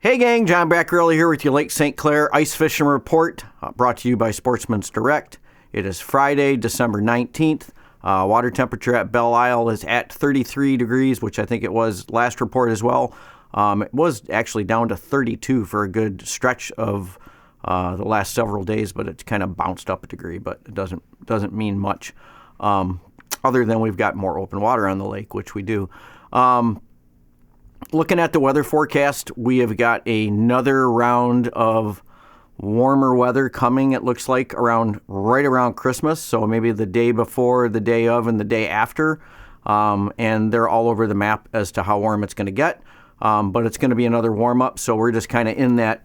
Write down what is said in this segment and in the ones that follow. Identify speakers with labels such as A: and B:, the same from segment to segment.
A: Hey gang, John Baccarelli here with your Lake St. Clair Ice Fishing Report, brought to you by Sportsmen's Direct. It is Friday, December 19th. Water temperature at Belle Isle is at 33 degrees, which I think it was last report as well. It was actually down to 32 for a good stretch of the last several days, but it's kind of bounced up a degree, but it doesn't mean much, other than we've got more open water on the lake, which we do. Looking at the weather forecast, we have got another round of warmer weather coming, it looks like, right around Christmas, so maybe the day before, the day of, and the day after. And they're all over the map as to how warm it's going to get. But it's going to be another warm-up, so we're just kind of in that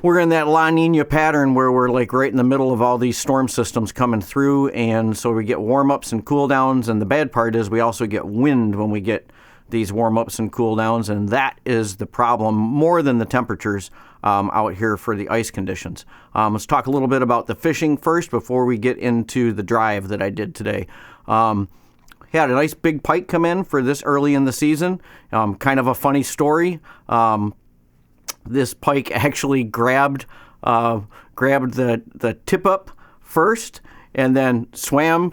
A: La Nina pattern where we're like right in the middle of all these storm systems coming through, and so we get warm-ups and cool-downs, and the bad part is we also get wind when we get these warm-ups and cool-downs, and that is the problem more than the temperatures out here for the ice conditions. Let's talk a little bit about the fishing first before we get into the drive that I did today. Had a nice big pike come in for this early in the season. Kind of a funny story. This pike actually grabbed the tip-up first and then swam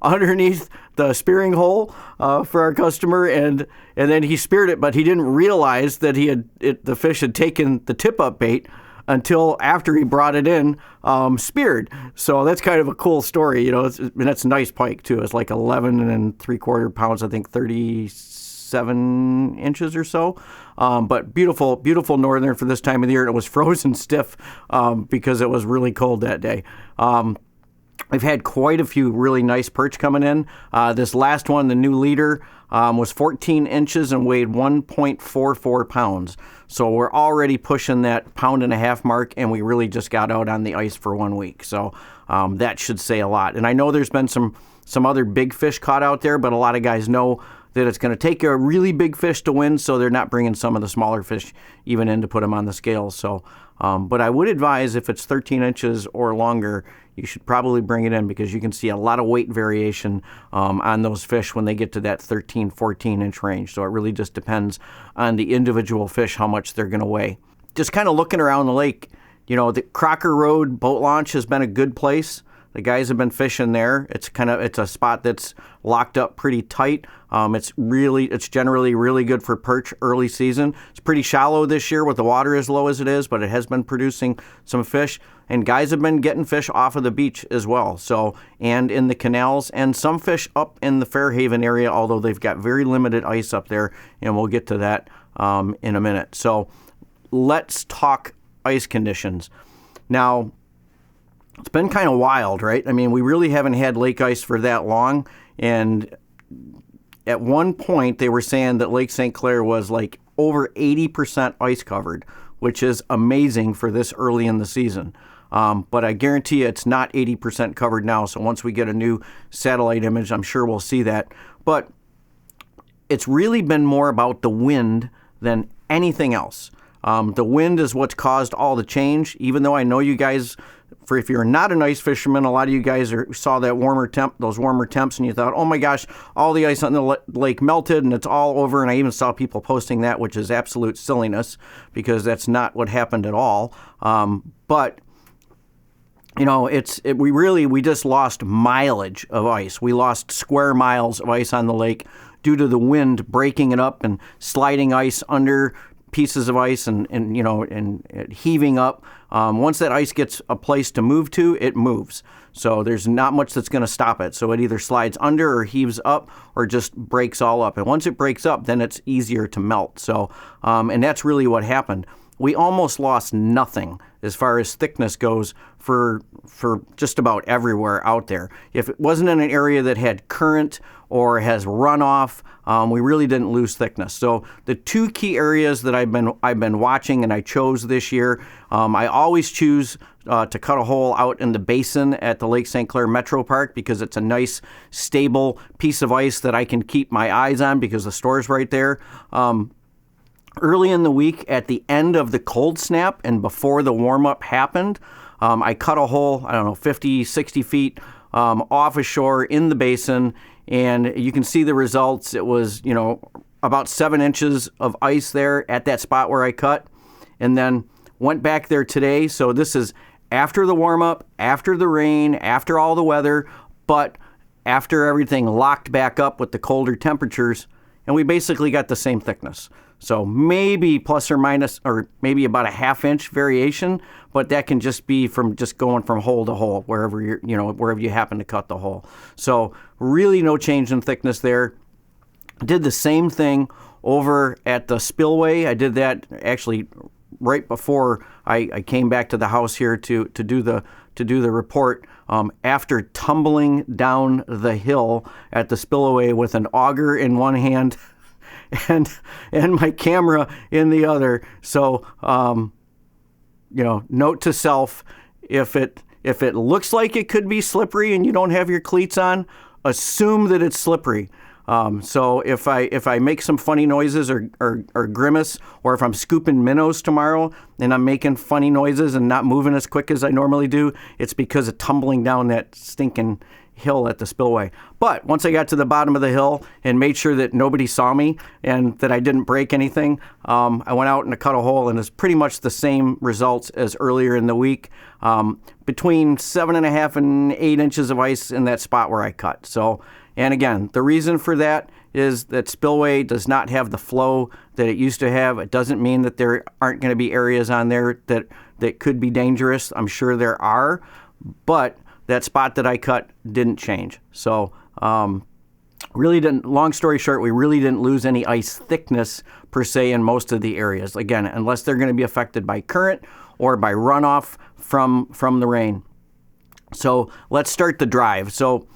A: underneath the spearing hole for our customer, and then he speared it, but he didn't realize that the fish had taken the tip-up bait until after he brought it in speared. So that's kind of a cool story, that's a nice pike too. It's like 11 3/4 pounds, I think 37 inches or so. But beautiful, beautiful northern for this time of the year. It was frozen stiff because it was really cold that day. We've had quite a few really nice perch coming in. This last one, the new leader, was 14 inches and weighed 1.44 pounds. So we're already pushing that 1.5 pound mark, and we really just got out on the ice for 1 week. So that should say a lot. And I know there's been some other big fish caught out there, but a lot of guys know that it's going to take a really big fish to win, so they're not bringing some of the smaller fish even in to put them on the scales. So, but I would advise if it's 13 inches or longer, you should probably bring it in because you can see a lot of weight variation on those fish when they get to that 13, 14-inch range. So it really just depends on the individual fish how much they're going to weigh. Just kind of looking around the lake, the Crocker Road boat launch has been a good place. The guys have been fishing there. It's a spot that's locked up pretty tight. It's generally really good for perch early season. It's pretty shallow this year with the water as low as it is, but it has been producing some fish. And guys have been getting fish off of the beach as well. So, and in the canals, and some fish up in the Fairhaven area, although they've got very limited ice up there, and we'll get to that in a minute. So let's talk ice conditions. Now, it's been kind of wild, right? I mean, we really haven't had lake ice for that long. And at one point, they were saying that Lake St. Clair was like over 80% ice covered, which is amazing for this early in the season. But I guarantee you it's not 80% covered now. So once we get a new satellite image, I'm sure we'll see that. But it's really been more about the wind than anything else. The wind is what's caused all the change, even though I know you guys, if you're not an ice fisherman, a lot of you guys saw that those warmer temps, and you thought, oh my gosh, all the ice on the lake melted and it's all over. And I even saw people posting that, which is absolute silliness because that's not what happened at all. But we just lost mileage of ice. We lost square miles of ice on the lake due to the wind breaking it up and sliding ice under pieces of ice and heaving up. Once that ice gets a place to move to, it moves. So there's not much that's going to stop it. So it either slides under or heaves up or just breaks all up. And once it breaks up, then it's easier to melt. So, and that's really what happened. We almost lost nothing as far as thickness goes for just about everywhere out there. If it wasn't in an area that had current or has runoff, we really didn't lose thickness. So the two key areas that I've been watching and I chose this year, I always choose to cut a hole out in the basin at the Lake St. Clair Metro Park because it's a nice, stable piece of ice that I can keep my eyes on because the store's right there. Early in the week, at the end of the cold snap and before the warm-up happened, I cut a hole, 50, 60 feet off ashore in the basin, and you can see the results. It was, about 7 inches of ice there at that spot where I cut. and then went back there today. So this is after the warm-up, after the rain, after all the weather, but after everything locked back up with the colder temperatures, and we basically got the same thickness. So maybe plus or minus, or maybe about a ½ inch variation, but that can just be from just going from hole to hole, wherever wherever you happen to cut the hole. So really no change in thickness there. Did the same thing over at the spillway. I did that actually right before I came back to the house here to do the report. After tumbling down the hill at the spillway with an auger in one hand and my camera in the other. So note to self: if it looks like it could be slippery and you don't have your cleats on, assume that it's slippery. So if I make some funny noises or grimace, or if I'm scooping minnows tomorrow and I'm making funny noises and not moving as quick as I normally do, it's because of tumbling down that stinking hill at the spillway. But once I got to the bottom of the hill and made sure that nobody saw me and that I didn't break anything, I went out and I cut a hole, and it's pretty much the same results as earlier in the week. Between 7.5 and 8 inches of ice in that spot where I cut. So. And again, the reason for that is that spillway does not have the flow that it used to have. It doesn't mean that there aren't going to be areas on there that could be dangerous. I'm sure there are, but that spot that I cut didn't change. So really didn't, long story short, we really didn't lose any ice thickness per se in most of the areas. Again, unless they're going to be affected by current or by runoff from the rain. So let's start the drive. So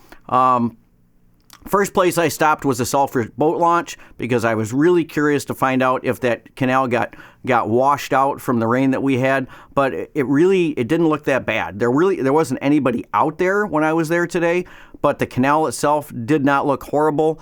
A: first place I stopped was the Selfridge boat launch, because I was really curious to find out if that canal got washed out from the rain that we had, but it didn't look that bad. There wasn't anybody out there when I was there today, but the canal itself did not look horrible.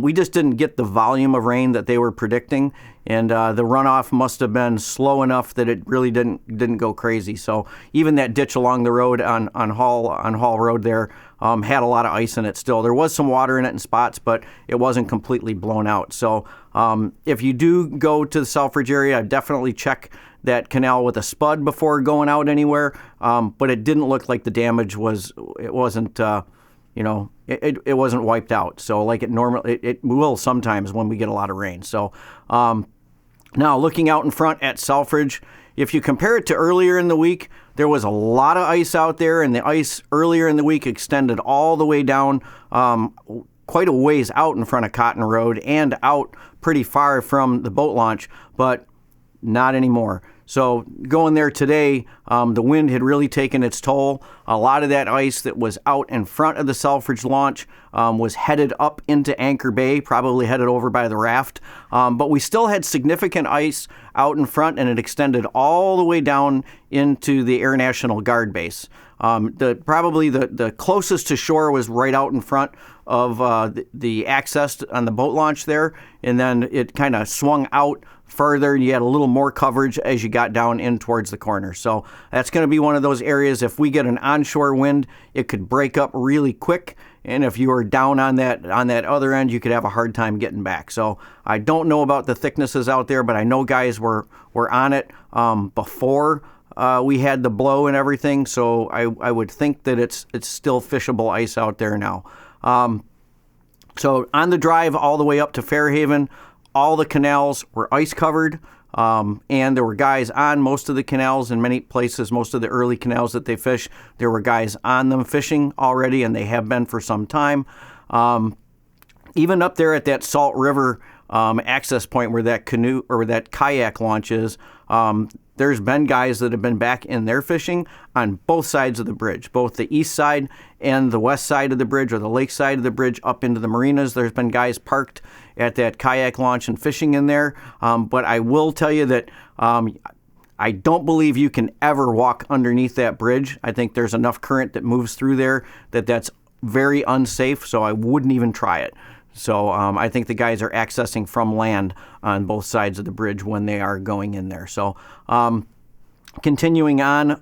A: We just didn't get the volume of rain that they were predicting, and the runoff must have been slow enough that it really didn't go crazy. So even that ditch along the road on Hall Road there had a lot of ice in it still. There was some water in it in spots, but it wasn't completely blown out. So if you do go to the Selfridge area, definitely check that canal with a spud before going out anywhere. But it didn't look like the damage wasn't wiped out. So like it will sometimes when we get a lot of rain. So now looking out in front at Selfridge, if you compare it to earlier in the week, there was a lot of ice out there, and the ice earlier in the week extended all the way down quite a ways out in front of Cotton Road and out pretty far from the boat launch, but not anymore. So going there today, the wind had really taken its toll. A lot of that ice that was out in front of the Selfridge launch was headed up into Anchor Bay, probably headed over by the raft. But we still had significant ice out in front, and it extended all the way down into the Air National Guard base. Probably the closest to shore was right out in front of the access on the boat launch there, and then it kind of swung out further, and you had a little more coverage as you got down in towards the corner. So that's going to be one of those areas, if we get an onshore wind, it could break up really quick, and if you were down on that other end, you could have a hard time getting back. So I don't know about the thicknesses out there, but I know guys were on it before we had the blow and everything, so I would think that it's still fishable ice out there now. So on the drive all the way up to Fairhaven, all the canals were ice covered, and there were guys on most of the canals. In many places, most of the early canals that they fish, there were guys on them fishing already, and they have been for some time. Even up there at that Salt River access point where that canoe or where that kayak launch is, there's been guys that have been back in there fishing on both sides of the bridge, both the east side and the west side of the bridge, or the lake side of the bridge up into the marinas. There's been guys parked at that kayak launch and fishing in there. But I will tell you that I don't believe you can ever walk underneath that bridge. I think there's enough current that moves through there that's very unsafe, so I wouldn't even try it. So I think the guys are accessing from land on both sides of the bridge when they are going in there. So continuing on,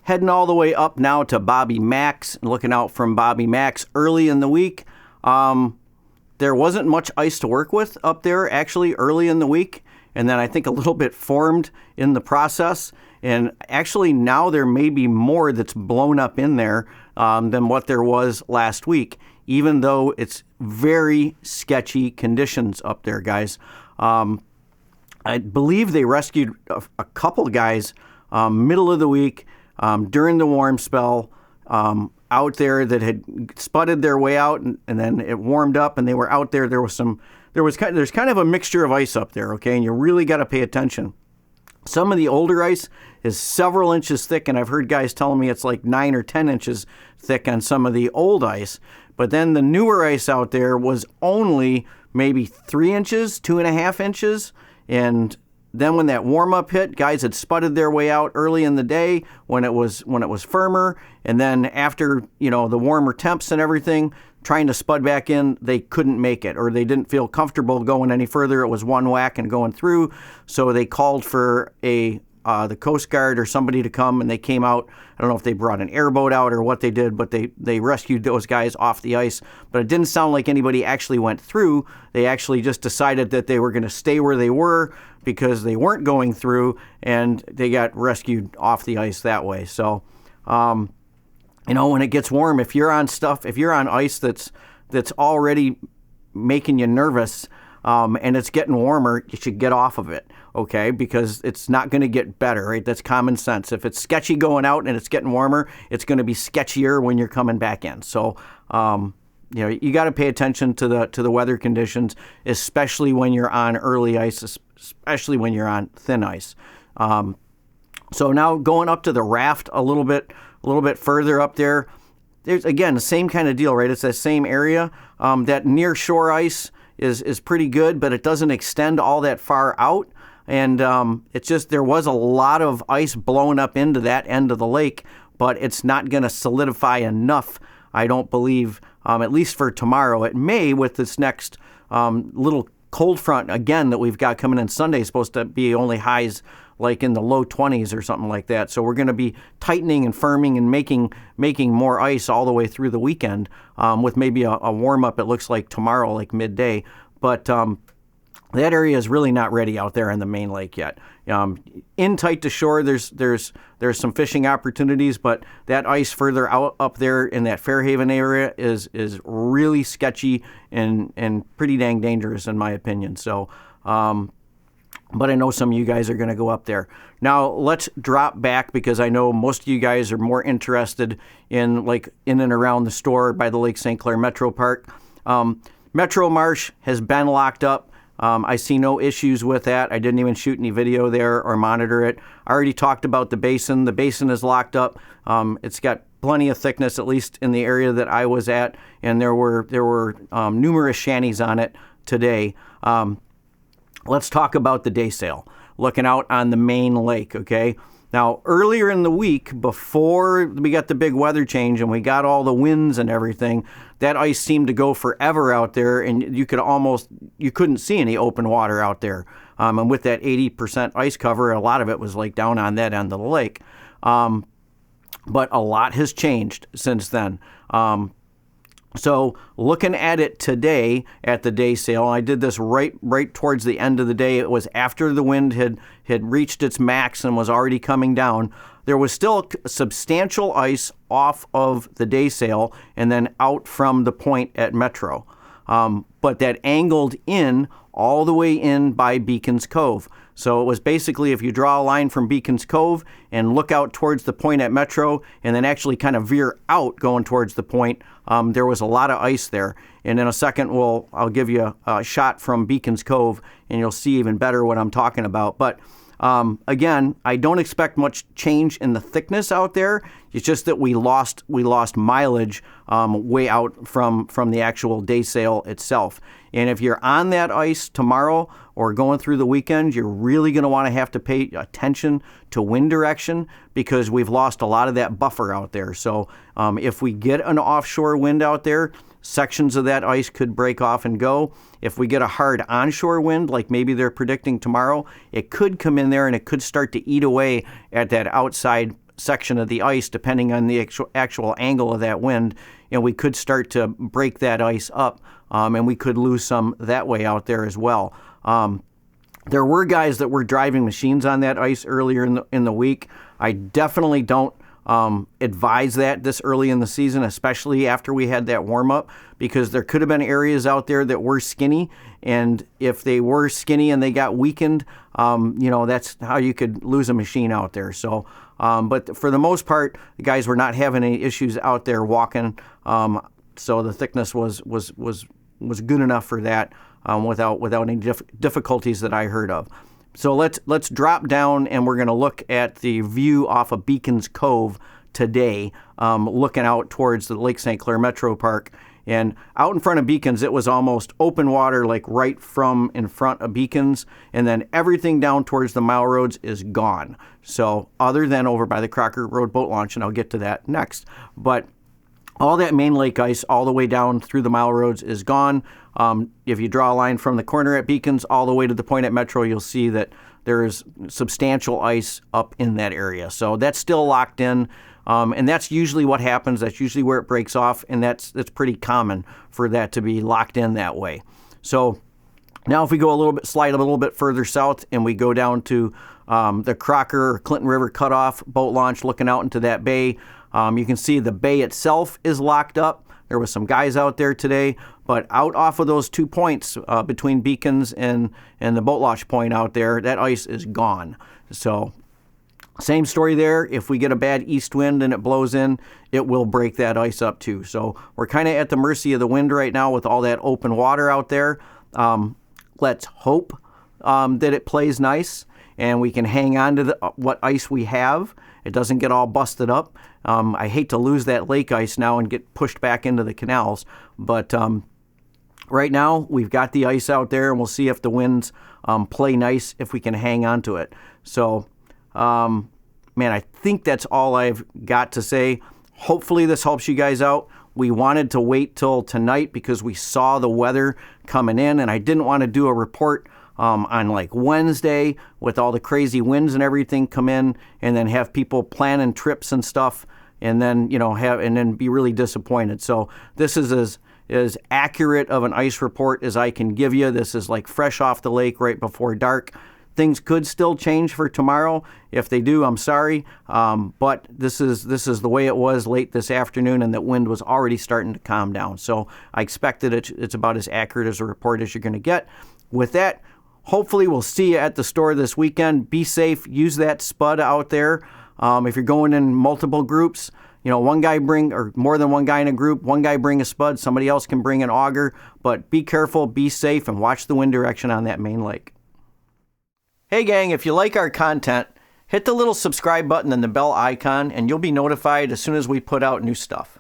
A: heading all the way up now to Bobby Mack's, looking out from Bobby Mack's early in the week. There wasn't much ice to work with up there actually early in the week. and then I think a little bit formed in the process. And actually now there may be more that's blown up in there than what there was last week, even though it's very sketchy conditions up there, guys. I believe they rescued a couple guys middle of the week during the warm spell out there that had spudded their way out, and then it warmed up and they were out there. There's kind of a mixture of ice up there, okay, and you really got to pay attention. Some of the older ice is several inches thick, and I've heard guys telling me it's like 9 or 10 inches thick on some of the old ice. But then the newer ice out there was only maybe 3 inches, 2.5 inches. And then when that warm-up hit, guys had spudded their way out early in the day when it was firmer. And then after, the warmer temps and everything, trying to spud back in, they couldn't make it, or they didn't feel comfortable going any further. It was one whack and going through. So they called for the Coast Guard or somebody to come, and they came out. I don't know if they brought an airboat out or what they did, but they rescued those guys off the ice. But it didn't sound like anybody actually went through. They actually just decided that they were going to stay where they were because they weren't going through, and they got rescued off the ice that way. So, when it gets warm, if you're on ice that's already making you nervous, and it's getting warmer, you should get off of it, okay? Because it's not going to get better, right? That's common sense. If it's sketchy going out and it's getting warmer, it's going to be sketchier when you're coming back in. So, you got to pay attention to the weather conditions, especially when you're on early ice, especially when you're on thin ice. So now going up to the raft a little bit further up there, there's again the same kind of deal, right? It's that same area. That near shore ice is pretty good, but it doesn't extend all that far out. And it's just there was a lot of ice blowing up into that end of the lake, but it's not going to solidify enough, I don't believe, at least for tomorrow. It may with this next little cold front again that we've got coming in Sunday. Is supposed to be only highs like in the low 20s or something like that. So we're going to be tightening and firming and making more ice all the way through the weekend with maybe a warm-up, it looks like tomorrow, like midday. But that area is really not ready out there in the main lake yet. In tight to shore, there's some fishing opportunities, but that ice further out up there in that Fairhaven area is really sketchy and pretty dang dangerous in my opinion. So, but I know some of you guys are going to go up there. Now let's drop back because I know most of you guys are more interested in and around the store by the Lake St. Clair Metro Park. Metro Marsh has been locked up. I see no issues with that. I didn't even shoot any video there or monitor it. I already talked about the basin. The basin is locked up. It's got plenty of thickness, at least in the area that I was at, and there were numerous shanties on it today. Let's talk about the day sail, looking out on the main lake, okay? Now, earlier in the week, before we got the big weather change and we got all the winds and everything, that ice seemed to go forever out there, and you couldn't see any open water out there. And with that 80% ice cover, a lot of it was like down on that end of the lake. But a lot has changed since then. So looking at it today at the day sail, I did this right towards the end of the day. It was after the wind had reached its max and was already coming down. There was still substantial ice off of the day sail and then out from the point at Metro. But that angled in all the way in by Beacons Cove. So it was basically if you draw a line from Beacons Cove and look out towards the point at Metro and then actually kind of veer out going towards the point, there was a lot of ice there. And in a second, I'll give you a shot from Beacons Cove and you'll see even better what I'm talking about. But again, I don't expect much change in the thickness out there. It's just that we lost mileage way out from the actual day sail itself. And if you're on that ice tomorrow or going through the weekend, you're really going to have to pay attention to wind direction because we've lost a lot of that buffer out there. So if we get an offshore wind out there, sections of that ice could break off and go. If we get a hard onshore wind, like maybe they're predicting tomorrow, it could come in there and it could start to eat away at that outside section of the ice, depending on the actual angle of that wind. And we could start to break that ice up, and we could lose some that way out there as well. There were guys that were driving machines on that ice earlier in the week. I definitely don't advise that this early in the season, especially after we had that warm-up, because there could have been areas out there that were skinny, and if they were skinny and they got weakened, that's how you could lose a machine out there. So, but for the most part, the guys were not having any issues out there walking, so the thickness was good enough for that. Without any difficulties that I heard of. So let's drop down, and we're going to look at the view off of Beacons Cove today, looking out towards the Lake St. Clair Metro Park. And out in front of Beacons, it was almost open water, like right from in front of Beacons, and then everything down towards the mile roads is gone. So other than over by the Crocker Road boat launch, and I'll get to that next. But all that main lake ice all the way down through the mile roads is gone. If you draw a line from the corner at Beacons all the way to the point at Metro, you'll see that there is substantial ice up in that area. So that's still locked in, and that's usually what happens. That's usually where it breaks off, and that's pretty common for that to be locked in that way. So now if we go slide a little bit further south, and we go down to the Crocker or Clinton River cutoff boat launch, looking out into that bay, you can see the bay itself is locked up. There was some guys out there today, but out off of those 2 points between Beacons and the boat launch point out there, that ice is gone. So same story there. If we get a bad east wind and it blows in, it will break that ice up too. So we're kind of at the mercy of the wind right now with all that open water out there. Let's hope that it plays nice and we can hang on to what ice we have. It doesn't get all busted up. I hate to lose that lake ice now and get pushed back into the canals, but right now we've got the ice out there, and we'll see if the winds play nice, if we can hang on to it. So, I think that's all I've got to say. Hopefully this helps you guys out. We wanted to wait till tonight because we saw the weather coming in, and I didn't want to do a report on like Wednesday with all the crazy winds and everything come in, and then have people planning trips and stuff, and then be really disappointed. So this is as accurate of an ice report as I can give you. This is like fresh off the lake right before dark. Things could still change for tomorrow. If they do, I'm sorry, but this is the way it was late this afternoon, and that wind was already starting to calm down. So I expect that it's about as accurate as a report as you're going to get. With that, hopefully we'll see you at the store this weekend. Be safe. Use that spud out there. If you're going in multiple groups, one guy or more than one guy in a group, one guy bring a spud, somebody else can bring an auger, but be careful, be safe, and watch the wind direction on that main lake. Hey gang, if you like our content, hit the little subscribe button and the bell icon, and you'll be notified as soon as we put out new stuff.